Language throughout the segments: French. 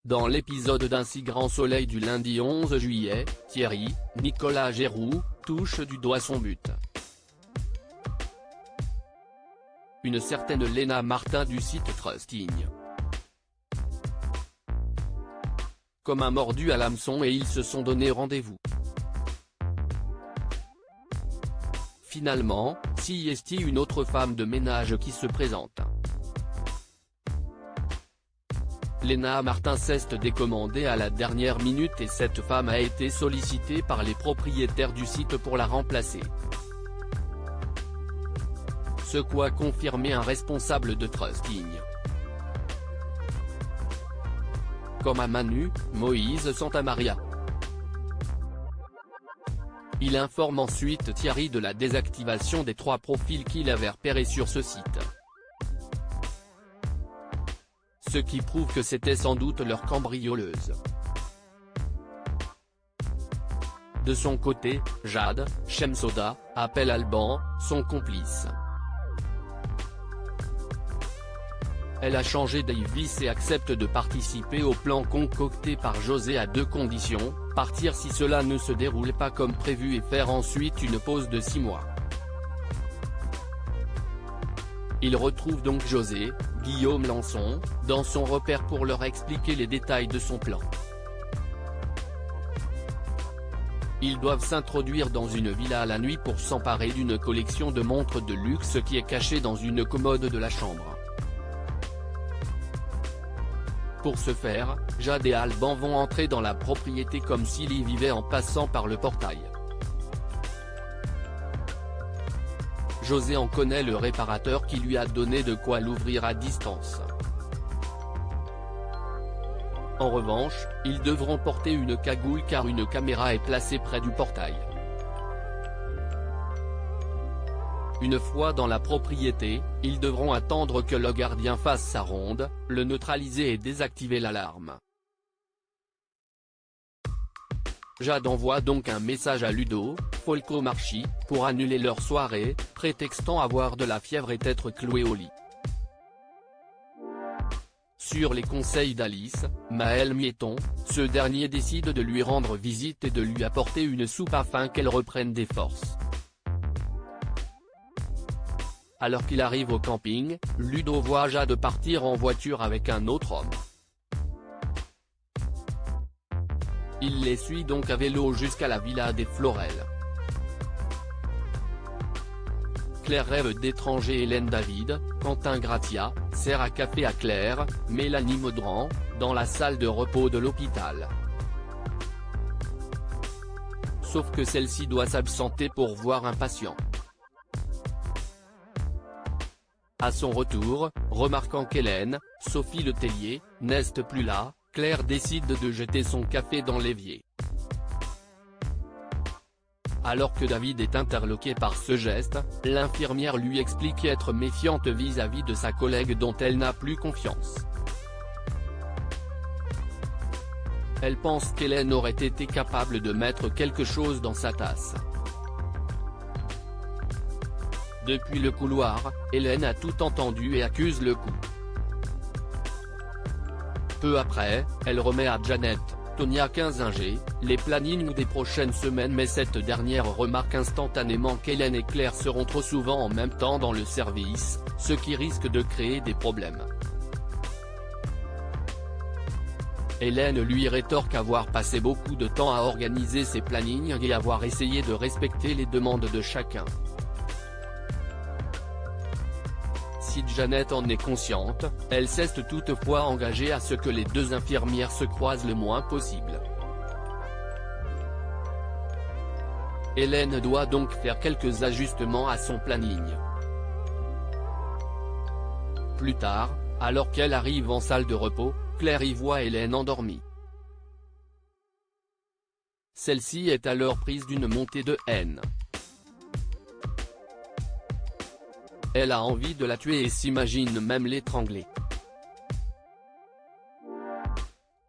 Dans l'épisode d'Un si grand soleil du lundi 11 juillet, Thierry, Nicolas Giroud, touche du doigt son but. Une certaine Léna Martin du site Trusting. Comme un mordu à l'hameçon et ils se sont donné rendez-vous. Finalement, si est une autre femme de ménage qui se présente. Léna Martin s'est décommandée à la dernière minute et cette femme a été sollicitée par les propriétaires du site pour la remplacer. Ce qu'a confirmé un responsable de Trusting. Comme à Manu, Moïse Santamaria. Il informe ensuite Thierry de la désactivation des 3 profils qu'il avait repérés sur ce site. Ce qui prouve que c'était sans doute leur cambrioleuse. De son côté, Jade Chemsoda appelle Alban, son complice. Elle a changé d'avis et accepte de participer au plan concocté par José à 2 conditions, partir si cela ne se déroule pas comme prévu et faire ensuite une pause de 6 mois. Il retrouve donc José, Guillaume Lançon, dans son repère pour leur expliquer les détails de son plan. Ils doivent s'introduire dans une villa à la nuit pour s'emparer d'une collection de montres de luxe qui est cachée dans une commode de la chambre. Pour ce faire, Jade et Alban vont entrer dans la propriété comme s'ils y vivaient en passant par le portail. José en connaît le réparateur qui lui a donné de quoi l'ouvrir à distance. En revanche, ils devront porter une cagoule car une caméra est placée près du portail. Une fois dans la propriété, ils devront attendre que le gardien fasse sa ronde, le neutraliser et désactiver l'alarme. Jade envoie donc un message à Ludo, Folco Marchi, pour annuler leur soirée, prétextant avoir de la fièvre et être cloué au lit. Sur les conseils d'Alice, Maël Miéton, ce dernier décide de lui rendre visite et de lui apporter une soupe afin qu'elle reprenne des forces. Alors qu'il arrive au camping, Ludo voit Jade partir en voiture avec un autre homme. Il les suit donc à vélo jusqu'à la villa des Florelles. Claire rêve d'étrangers Hélène David, Quentin Gratia, sert à café à Claire, Mélanie Maudran, dans la salle de repos de l'hôpital. Sauf que celle-ci doit s'absenter pour voir un patient. À son retour, remarquant qu'Hélène, Sophie Letellier, n'est plus là, Claire décide de jeter son café dans l'évier. Alors que David est interloqué par ce geste, l'infirmière lui explique être méfiante vis-à-vis de sa collègue dont elle n'a plus confiance. Elle pense qu'Hélène aurait été capable de mettre quelque chose dans sa tasse. Depuis le couloir, Hélène a tout entendu et accuse le coup. Peu après, elle remet à Janet, Tonia Kinzinger, les plannings des prochaines semaines mais cette dernière remarque instantanément qu'Hélène et Claire seront trop souvent en même temps dans le service, ce qui risque de créer des problèmes. Hélène lui rétorque avoir passé beaucoup de temps à organiser ses plannings et avoir essayé de respecter les demandes de chacun. Si Janet en est consciente, elle s'est toutefois engagée à ce que les 2 infirmières se croisent le moins possible. Hélène doit donc faire quelques ajustements à son planning. Plus tard, alors qu'elle arrive en salle de repos, Claire y voit Hélène endormie. Celle-ci est alors prise d'une montée de haine. Elle a envie de la tuer et s'imagine même l'étrangler.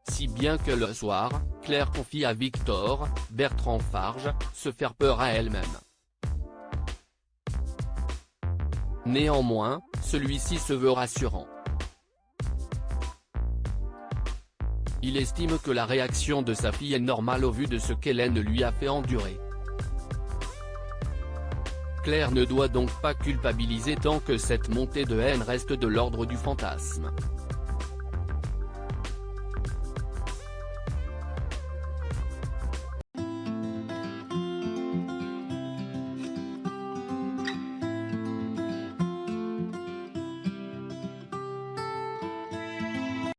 Si bien que le soir, Claire confie à Victor, Bertrand Farge, se faire peur à elle-même. Néanmoins, celui-ci se veut rassurant. Il estime que la réaction de sa fille est normale au vu de ce qu'Hélène lui a fait endurer. Claire ne doit donc pas culpabiliser tant que cette montée de haine reste de l'ordre du fantasme.